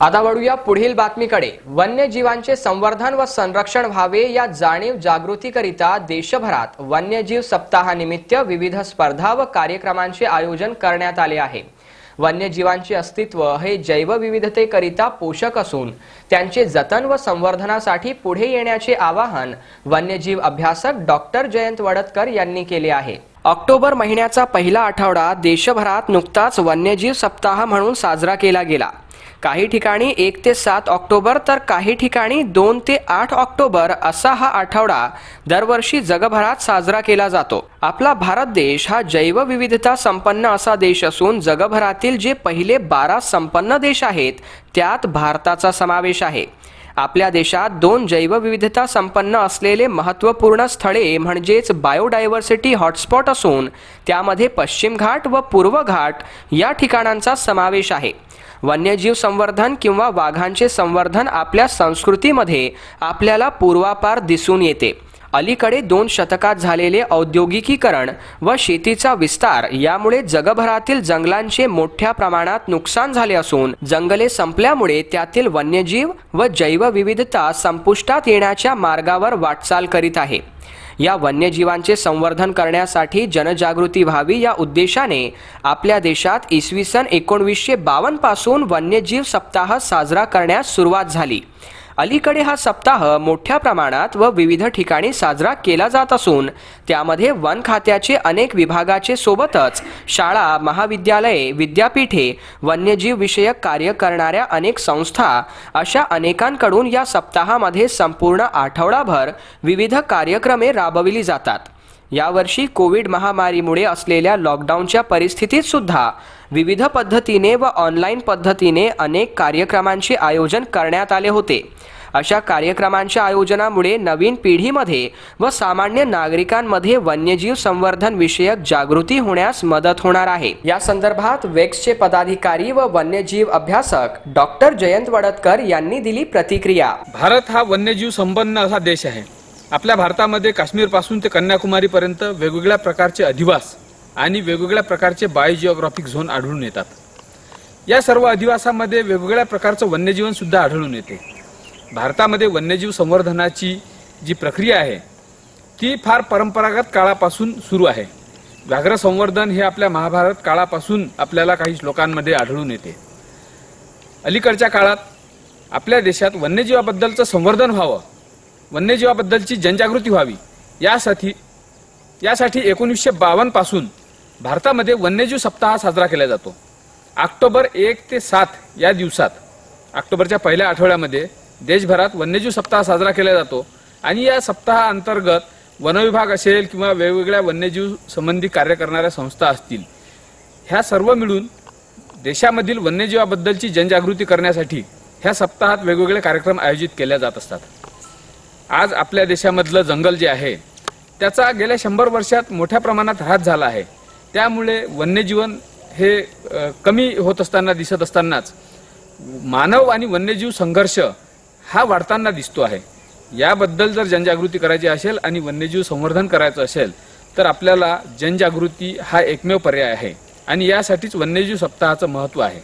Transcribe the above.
आता वळूया पुढील बातमीकडे। वन्यजीवांचे संवर्धन व संरक्षण व्हावे या जाणीव जागृतीकरिता देशभरात वन्यजीव सप्ताहानिमित्त विविध स्पर्धा व कार्यक्रमांचे आयोजन करण्यात आले आहे। वन्यजीवांचे अस्तित्व हे जैवविविधतेकरिता पोषक असून त्यांचे जतन व संवर्धनासाठी पुढे येण्याचे आवाहन वन्यजीव अभ्यासक डॉक्टर जयंत वडतकर यांनी केले आहे। ऑक्टोबर महिन्याचा पहिला आठवडा देशभरात नुकताच वन्यजीव सप्ताह म्हणून साजरा केला गेला। काही ठिकाणी 1 ते 7 ऑक्टोबर तर काही ठिकाणी 2 ते 8 ऑक्टोबर असा हा आठवडा दरवर्षी जगभरात साजरा केला जातो। आपला भारत देश हा जैवविविधता संपन्न असा देश असून जगभरातील जे पहिले 12 संपन्न देश आहेत त्यात भारताचा समावेश आहे। आपल्या देशात 2 जैवविविधता संपन्न असलेले महत्त्वपूर्ण स्थळे म्हणजेच बायोडायव्हर्सिटी हॉटस्पॉट असून त्यामध्ये पश्चिम घाट व पूर्व घाट या ठिकाणांचा समावेश आहे। वन्यजीव संवर्धन किंवा वाघांचे संवर्धन आपल्या संस्कृतीमध्ये आपल्याला पूर्वापार दिसून येते। अलीकडे 2 शतकात झालेले औद्योगिकीकरण व शेतीचा विस्तार यामुळे जगभरातील जंगलांचे मोठ्या प्रमाणात नुकसान झाले असून जंगले संपल्यामुळे त्यातील वन्यजीव व जैवविविधता संपुष्टात येण्याच्या मार्गावर वाटचाल करीत आहे। या वन्यजीवांचे संवर्धन करण्यासाठी जनजागृती व्हावी या उद्देशाने आपल्या देशात इसवी सन 1952 पासून वन्यजीव सप्ताह साजरा करण्यास सुरुवात झाली। अलीकडे हा सप्ताह मोठ्या प्रमाणात व विविध ठिकाणी साजरा केला जात असून त्यामध्ये वन खात्याचे अनेक विभागाचे सोबतच शाळा, महाविद्यालये, विद्यापीठे, वन्यजीव विषयक कार्य करणाऱ्या अनेक संस्था अशा अनेकांकडून या सप्ताहामध्ये संपूर्ण आठवडाभर विविध कार्यक्रमे राबविली जातात। यावर्षी कोविड महामारीमुळे असलेल्या लॉकडाऊनच्या परिस्थितीत सुद्धा विविध पद्धतीने व ऑनलाईन पद्धतीने अनेक कार्यक्रमांचे आयोजन करण्यात आले होते। अशा कार्यक्रमांच्या आयोजनामुळे नवीन पिढीमध्ये व सामान्य नागरिकांमध्ये वन्यजीव संवर्धन विषयक जागृती होण्यास मदत होणार आहे। या संदर्भात वेक्सचे पदाधिकारी व वन्यजीव अभ्यासक डॉक्टर जयंत वडतकर यांनी दिली प्रतिक्रिया। भारत हा वन्यजीव संपन्न असा देश आहे। आपल्या भारतामध्ये काश्मीर पासून ते कन्याकुमारी पर्यंत वेगवेगळ्या प्रकारचे अधिवास आणि वेगवेगळ्या प्रकारचे बायोजिओग्राफिक झोन आढळून येतात। या सर्व अधिवासामध्ये वेगवेगळ्या प्रकारचे वन्यजीवन सुद्धा आढळून येते। भारतामध्ये वन्यजीव संवर्धनाची जी प्रक्रिया आहे ती फार परंपरागत काळापासून सुरू आहे। व्याघ्र संवर्धन हे आपल्या महाभारत काळापासून आपल्याला काही श्लोकांमध्ये आढळून येते। अलीकडच्या काळात आपल्या देशात वन्यजीवाबद्दलचं संवर्धन व्हावं, वन्यजीवाबद्दलची जनजागृती व्हावी यासाठी 1952 पासून भारतामध्ये वन्यजीव सप्ताह साजरा केला जातो। ऑक्टोबर 1 ते 7 या दिवसात ऑक्टोबरच्या पहिल्या आठवड्यामध्ये देशभरात वन्यजीव सप्ताह साजरा केला जातो आणि या सप्ताहाअंतर्गत वनविभाग असेल किंवा वेगवेगळ्या वन्यजीव संबंधी कार्य करणाऱ्या संस्था असतील ह्या सर्व मिळून देशामधील वन्यजीवाबद्दलची जनजागृती करण्यासाठी ह्या सप्ताहात वेगवेगळे कार्यक्रम आयोजित केले जात असतात। आज आपल्या देशामधलं जंगल जे आहे त्याचा गेल्या 100 वर्षात मोठ्या प्रमाणात ह्रास झाला आहे। त्यामुळे वन्यजीवन हे कमी होत असताना दिसत असतानाच मानव आणि वन्यजीव संघर्ष हा वाढताना दिसतो आहे। याबद्दल जर जनजागृती करायची असेल आणि वन्यजीव संवर्धन करायचं असेल तर आपल्याला जनजागृती हा एकमेव पर्याय आहे आणि यासाठीच वन्यजीव सप्ताहाचं महत्त्व आहे।